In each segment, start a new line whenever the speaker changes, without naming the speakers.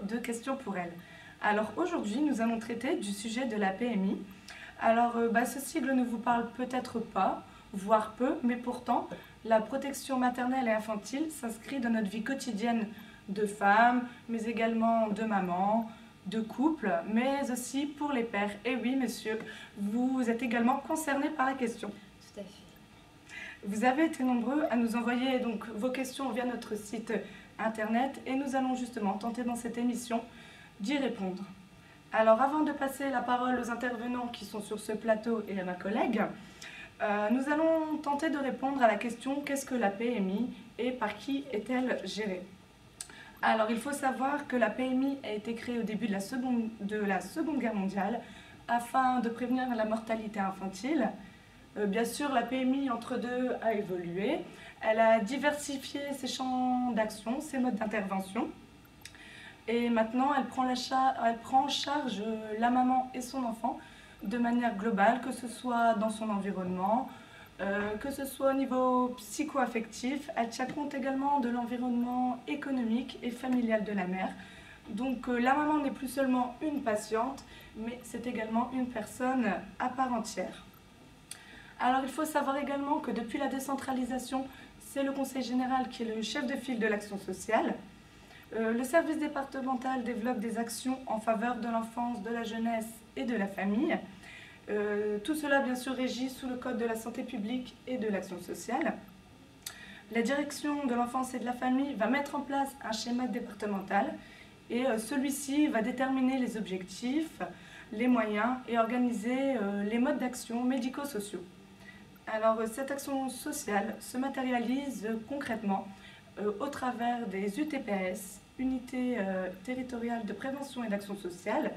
de questions pour elle. Alors aujourd'hui, nous allons traiter du sujet de la PMI. Alors ce sigle ne vous parle peut-être pas, voire peu, mais pourtant, la protection maternelle et infantile s'inscrit dans notre vie quotidienne de femme, mais également de maman, de couple, mais aussi pour les pères. Et oui, monsieur, vous êtes également concernés par la question.
Tout à fait.
Vous avez été nombreux à nous envoyer donc vos questions via notre site internet et nous allons justement tenter dans cette émission d'y répondre. Alors avant de passer la parole aux intervenants qui sont sur ce plateau et à ma collègue, nous allons tenter de répondre à la question qu'est-ce que la PMI et par qui est-elle gérée? Alors il faut savoir que la PMI a été créée au début de la Seconde Guerre mondiale afin de prévenir la mortalité infantile. Bien sûr, la PMI entre deux a évolué. Elle a diversifié ses champs d'action, ses modes d'intervention. Et maintenant, elle prend en charge la maman et son enfant de manière globale, que ce soit dans son environnement, que ce soit au niveau psycho-affectif. Elle tient compte également de l'environnement économique et familial de la mère. Donc la maman n'est plus seulement une patiente, mais c'est également une personne à part entière. Alors il faut savoir également que depuis la décentralisation, c'est le Conseil général qui est le chef de file de l'action sociale. Le service départemental développe des actions en faveur de l'enfance, de la jeunesse et de la famille. Tout cela bien sûr régi sous le code de la santé publique et de l'action sociale. La direction de l'enfance et de la famille va mettre en place un schéma départemental et celui-ci va déterminer les objectifs, les moyens et organiser les modes d'action médico-sociaux. Alors, cette action sociale se matérialise concrètement au travers des UTPS, Unités territoriales de prévention et d'action sociale,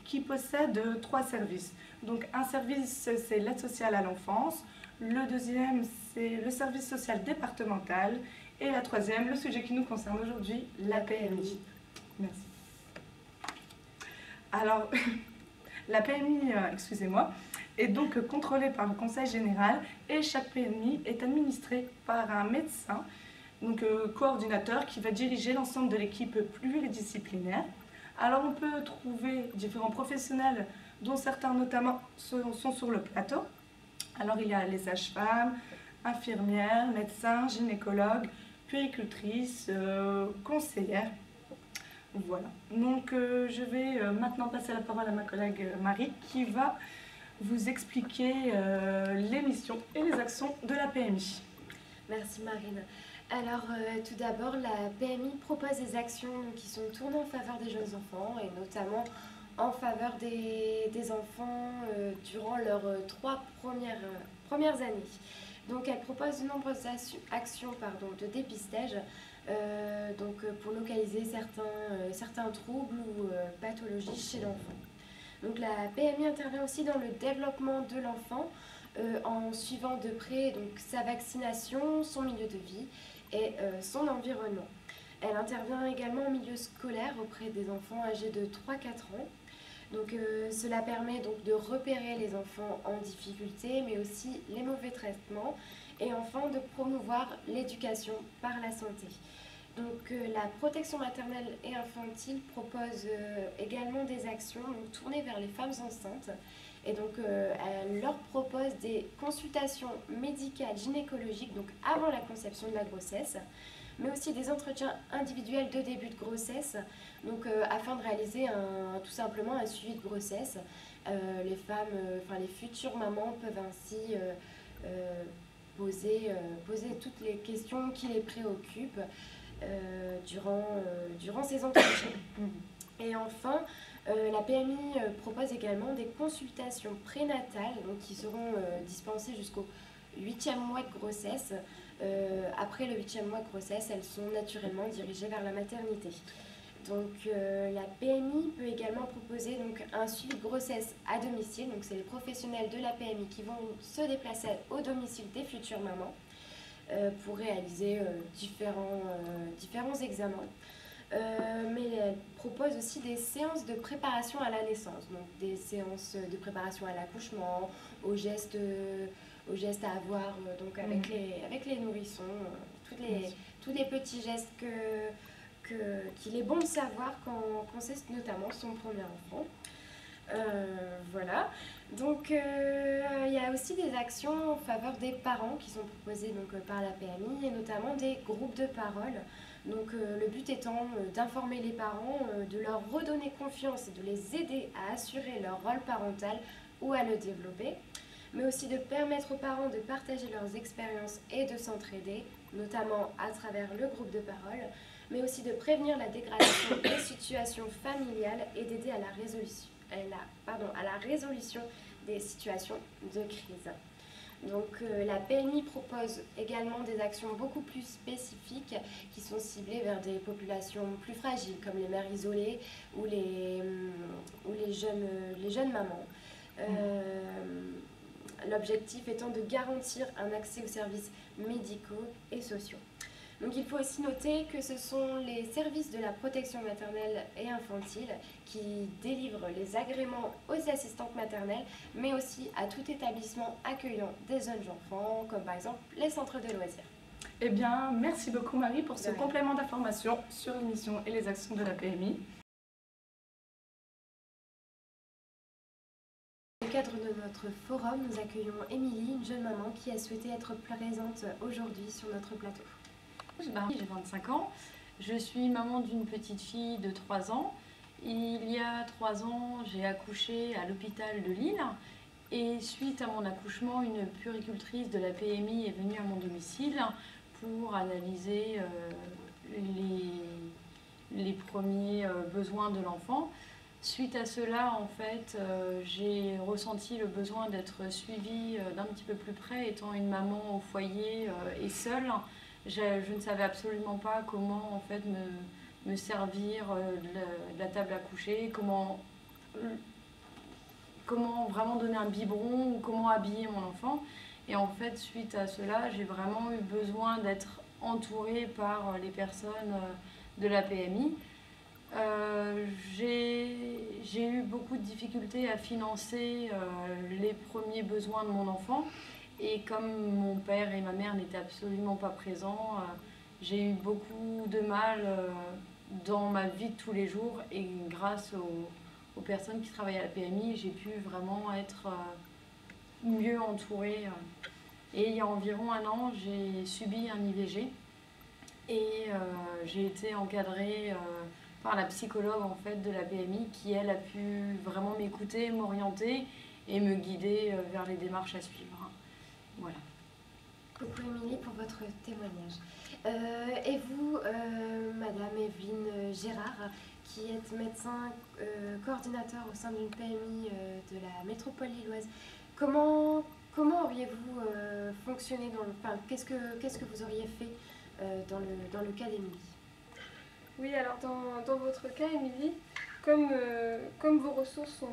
qui possèdent 3 services. Donc, un service, c'est l'aide sociale à l'enfance, le deuxième, c'est le service social départemental, et la troisième, le sujet qui nous concerne aujourd'hui, la PMI. Merci. Alors, la PMI, excusez-moi, est donc contrôlée par le Conseil général et chaque PMI est administrée par un médecin, donc coordinateur, qui va diriger l'ensemble de l'équipe pluridisciplinaire. Alors on peut trouver différents professionnels, dont certains notamment sont sur le plateau. Alors il y a les sages-femmes, infirmières, médecins, gynécologues, puéricultrices, conseillères. Voilà. Donc je vais maintenant passer la parole à ma collègue Marie qui va vous expliquer les missions et les actions de la PMI.
Merci Marine. Alors tout d'abord, la PMI propose des actions qui sont tournées en faveur des jeunes enfants et notamment en faveur des enfants durant leurs 3 premières années. Donc elle propose de nombreuses actions de dépistage pour localiser certains troubles ou pathologies chez l'enfant. Donc la PMI intervient aussi dans le développement de l'enfant en suivant de près sa vaccination, son milieu de vie et son environnement. Elle intervient également au milieu scolaire auprès des enfants âgés de 3-4 ans. Donc cela permet de repérer les enfants en difficulté, mais aussi les mauvais traitements, et enfin de promouvoir l'éducation par la santé. Donc la protection maternelle et infantile propose également des actions tournées vers les femmes enceintes. Et donc elle leur propose des consultations médicales gynécologiques avant la conception de la grossesse, mais aussi des entretiens individuels de début de grossesse, afin de réaliser tout simplement un suivi de grossesse. Les femmes, les futures mamans peuvent ainsi poser toutes les questions qui les préoccupent durant ces entretiens. Et enfin, la PMI propose également des consultations prénatales qui seront dispensées jusqu'au 8e mois de grossesse. Après le 8e mois de grossesse, elles sont naturellement dirigées vers la maternité. Donc la PMI peut également proposer un suivi de grossesse à domicile. Donc c'est les professionnels de la PMI qui vont se déplacer au domicile des futures mamans pour réaliser différents examens. Mais elle propose aussi des séances de préparation à la naissance, donc des séances de préparation à l'accouchement, aux gestes à avoir avec les nourrissons, tous les petits gestes qu'il est bon de savoir quand c'est notamment son premier enfant. Voilà. Donc il y a aussi des actions en faveur des parents qui sont proposées donc, par la PMI et notamment des groupes de parole. Donc le but étant d'informer les parents, de leur redonner confiance et de les aider à assurer leur rôle parental ou à le développer, mais aussi de permettre aux parents de partager leurs expériences et de s'entraider, notamment à travers le groupe de parole, mais aussi de prévenir la dégradation des situations familiales et d'aider à la résolution des situations de crise. Donc la PMI propose également des actions beaucoup plus spécifiques qui sont ciblées vers des populations plus fragiles comme les mères isolées ou les jeunes mamans. L'objectif étant de garantir un accès aux services médicaux et sociaux. Donc il faut aussi noter que ce sont les services de la protection maternelle et infantile qui délivrent les agréments aux assistantes maternelles, mais aussi à tout établissement accueillant des jeunes enfants, comme par exemple les centres de loisirs.
Eh bien, merci beaucoup Marie pour ce complément d'information sur l'émission et les actions de la PMI.
Dans le cadre de notre forum, nous accueillons Émilie, une jeune maman qui a souhaité être présente aujourd'hui sur notre plateau.
J'ai 25 ans, je suis maman d'une petite fille de 3 ans. Il y a 3 ans, j'ai accouché à l'hôpital de Lille et suite à mon accouchement, une puéricultrice de la PMI est venue à mon domicile pour analyser les premiers besoins de l'enfant. Suite à cela, en fait, j'ai ressenti le besoin d'être suivie d'un petit peu plus près, étant une maman au foyer et seule. Je ne savais absolument pas comment en fait me servir de la table à coucher, comment vraiment donner un biberon ou comment habiller mon enfant. Et en fait, suite à cela, j'ai vraiment eu besoin d'être entourée par les personnes de la PMI. J'ai eu beaucoup de difficultés à financer les premiers besoins de mon enfant. Et comme mon père et ma mère n'étaient absolument pas présents, j'ai eu beaucoup de mal dans ma vie de tous les jours. Et grâce aux personnes qui travaillent à la PMI, j'ai pu vraiment être mieux entourée. Et il y a environ 1 an, j'ai subi un IVG. Et j'ai été encadrée par la psychologue en fait, de la PMI qui, elle, a pu vraiment m'écouter, m'orienter et me guider vers les démarches à suivre. Voilà.
Beaucoup Émilie pour votre témoignage. Et vous, Madame Evelyne Gérard, qui êtes médecin coordinateur au sein d'une PMI de la métropole lilloise, comment auriez-vous fonctionné qu'est-ce que vous auriez fait dans le cas d'Émilie?
Oui, alors dans votre cas, Émilie, comme vos ressources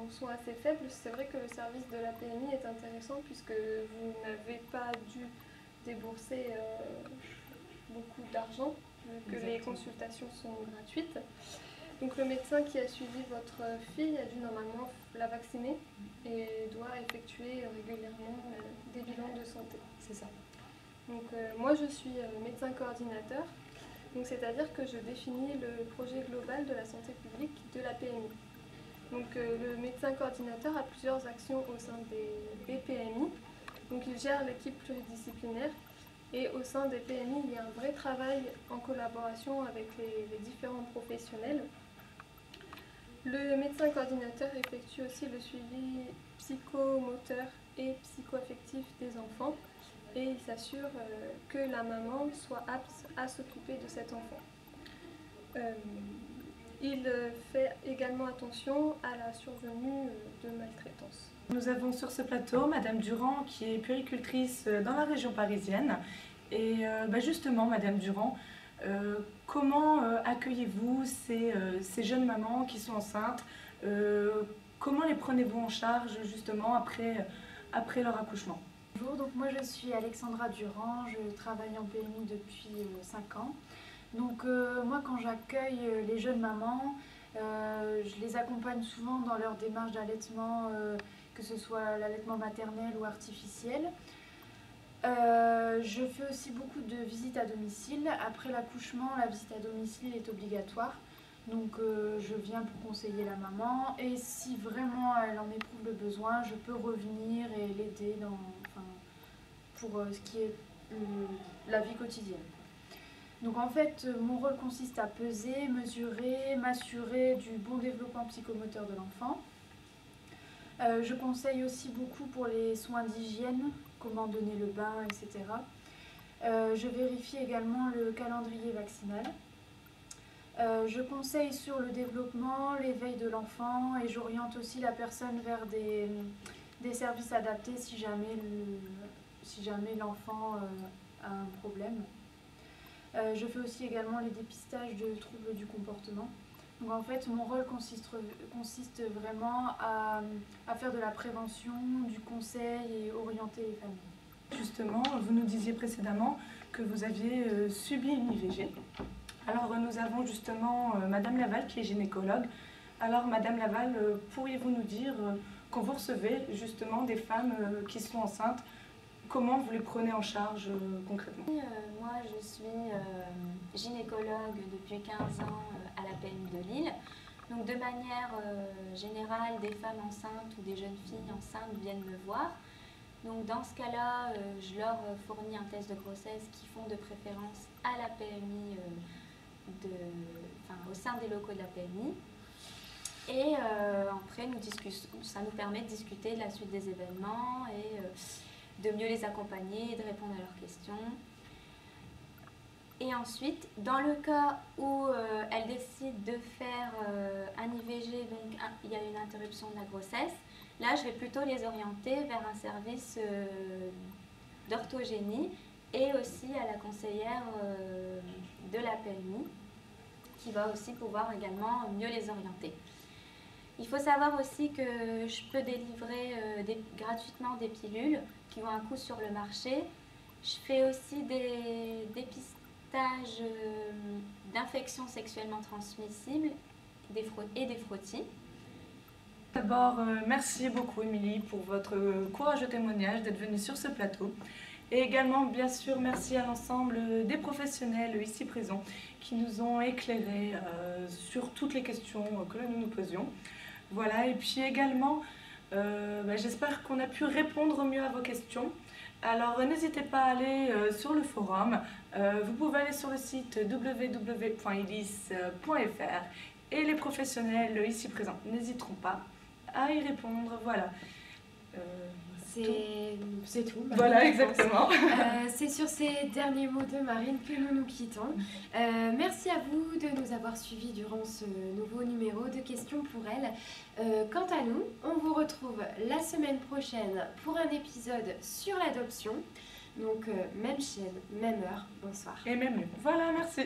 sont assez faibles, c'est vrai que le service de la PMI est intéressant puisque vous n'avez pas dû débourser beaucoup d'argent, vu que les consultations sont gratuites. Donc le médecin qui a suivi votre fille a dû normalement la vacciner et doit effectuer régulièrement des bilans de santé.
C'est ça.
Donc moi je suis médecin coordinateur. Donc, c'est-à-dire que je définis le projet global de la santé publique de la PMI. Donc, le médecin coordinateur a plusieurs actions au sein des PMI. Donc, il gère l'équipe pluridisciplinaire et au sein des PMI, il y a un vrai travail en collaboration avec les différents professionnels. Le médecin coordinateur effectue aussi le suivi psychomoteur et psychoaffectif des enfants. Et il s'assure que la maman soit apte à s'occuper de cet enfant. Il fait également attention à la survenue de maltraitance.
Nous avons sur ce plateau Madame Durand qui est puéricultrice dans la région parisienne. Et justement, Madame Durand, comment accueillez-vous ces jeunes mamans qui sont enceintes? Comment les prenez-vous en charge justement après leur accouchement?
Bonjour, donc moi je suis Alexandra Durand, je travaille en PMI depuis 5 ans. Donc moi quand j'accueille les jeunes mamans, je les accompagne souvent dans leur démarche d'allaitement, que ce soit l'allaitement maternel ou artificiel. Je fais aussi beaucoup de visites à domicile. Après l'accouchement, la visite à domicile est obligatoire. Donc je viens pour conseiller la maman et si vraiment elle en éprouve le besoin, je peux revenir et l'aider pour ce qui est la vie quotidienne. Donc en fait, mon rôle consiste à peser, mesurer, m'assurer du bon développement psychomoteur de l'enfant. Je conseille aussi beaucoup pour les soins d'hygiène, comment donner le bain, etc. Je vérifie également le calendrier vaccinal. Je conseille sur le développement, l'éveil de l'enfant et j'oriente aussi la personne vers des services adaptés si jamais l'enfant a un problème. Je fais aussi également les dépistages de troubles du comportement. Donc en fait, mon rôle consiste vraiment à faire de la prévention, du conseil et orienter les familles.
Justement, vous nous disiez précédemment que vous aviez subi une IVG. Alors nous avons justement Madame Laval qui est gynécologue. Alors Madame Laval, pourriez-vous nous dire quand vous recevez justement des femmes qui sont enceintes, comment vous les prenez en charge concrètement?
Moi je suis gynécologue depuis 15 ans à la PMI de Lille. Donc de manière générale, des femmes enceintes ou des jeunes filles enceintes viennent me voir. Donc dans ce cas-là, je leur fournis un test de grossesse qu'ils font de préférence à la PMI, au sein des locaux de la PMI. Et après, ça nous permet de discuter de la suite des événements et de mieux les accompagner et de répondre à leurs questions. Et ensuite, dans le cas où elles décident de faire un IVG, donc il y a une interruption de la grossesse, là je vais plutôt les orienter vers un service d'orthogénie et aussi à la conseillère de la PMI qui va aussi pouvoir également mieux les orienter. Il faut savoir aussi que je peux délivrer gratuitement des pilules qui ont un coût sur le marché. Je fais aussi des dépistages d'infections sexuellement transmissibles et des frottis.
D'abord, merci beaucoup Émilie pour votre courageux témoignage d'être venue sur ce plateau. Et également, bien sûr, merci à l'ensemble des professionnels ici présents qui nous ont éclairés sur toutes les questions que nous nous posions. Voilà, et puis également, j'espère qu'on a pu répondre mieux à vos questions. Alors, n'hésitez pas à aller sur le forum. Vous pouvez aller sur le site www.ilis.fr et les professionnels ici présents n'hésiteront pas à y répondre. Voilà.
C'est tout.
Voilà, exactement.
C'est sur ces derniers mots de Marine que nous nous quittons. Merci à vous de nous avoir suivis durant ce nouveau numéro de Questions pour elle. Quant à nous, on vous retrouve la semaine prochaine pour un épisode sur l'adoption. Donc, même chaîne, même heure. Bonsoir.
Et même mieux. Voilà, merci.